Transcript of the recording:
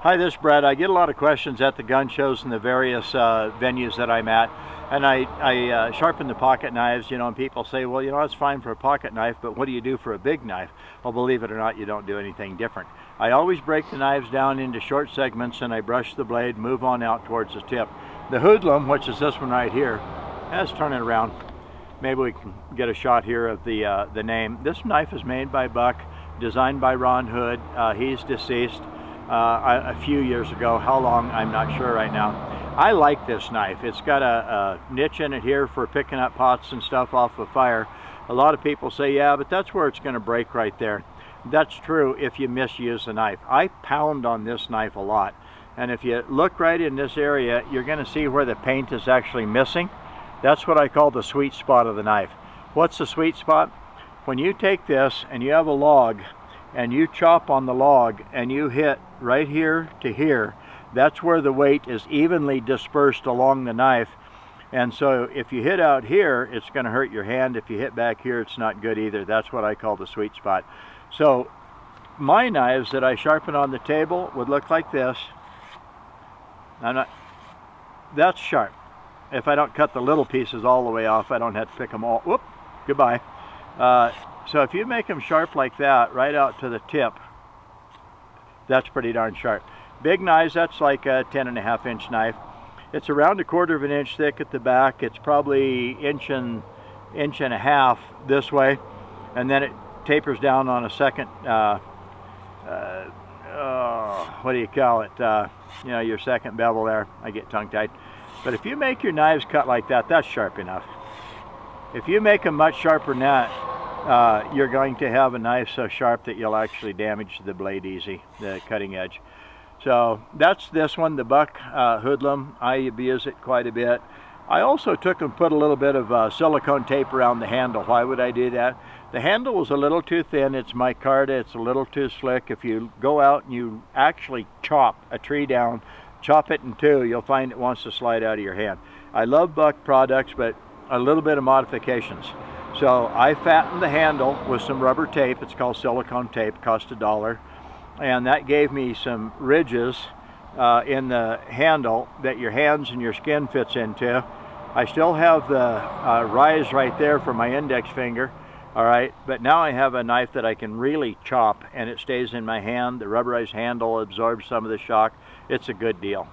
Hi, this is Brett. I get a lot of questions at the gun shows and the various venues that I'm at, and I sharpen the pocket knives, and people say, well, it's fine for a pocket knife, but what do you do for a big knife? Well, believe it or not, you don't do anything different. I always break the knives down into short segments, and I brush the blade, move on out towards the tip. The Hoodlum, which is this one right here, let's turn it around. Maybe we can get a shot here of the name. This knife is made by Buck, designed by Ron Hood. He's deceased a few years ago. How long, I'm not sure right now. I like this knife. It's got a niche in it here for picking up pots and stuff off a fire. A lot of people say, yeah, but that's where it's going to break right there. That's true if you misuse the knife. I pound on this knife a lot, and if you look right in this area, you're going to see where the paint is actually missing. That's what I call the sweet spot of the knife. What's the sweet spot? When you take this and you have a log and you chop on the log and you hit right here to here, that's where the weight is evenly dispersed along the knife. And so if you hit out here, it's going to hurt your hand. If you hit back here, it's not good either. That's what I call the sweet spot. So my knives that I sharpen on the table would look like this. That's sharp. If I don't cut the little pieces all the way off, I don't have to pick them all. Whoop, goodbye. So if you make them sharp like that, right out to the tip, that's pretty darn sharp. Big knives, that's like a 10.5-inch knife. It's around 1/4 inch thick at the back. It's probably inch and a half this way, and then it tapers down on a second, what do you call it? Your second bevel there. I get tongue-tied. But if you make your knives cut like that, that's sharp enough. If you make them much sharper than that, you're going to have a knife so sharp that you'll actually damage the blade easy, the cutting edge. So that's this one, the Buck Hoodlum. I abuse it quite a bit. I also took and put a little bit of silicone tape around the handle. Why would I do that? The handle was a little too thin. It's micarta. It's a little too slick. If you go out and you actually chop a tree down, chop it in two, you'll find it wants to slide out of your hand. I love Buck products, but a little bit of modifications. So I fattened the handle with some rubber tape. It's called silicone tape, cost $1. And that gave me some ridges in the handle that your hands and your skin fits into. I still have the rise right there for my index finger. All right, but now I have a knife that I can really chop and it stays in my hand. The rubberized handle absorbs some of the shock. It's a good deal.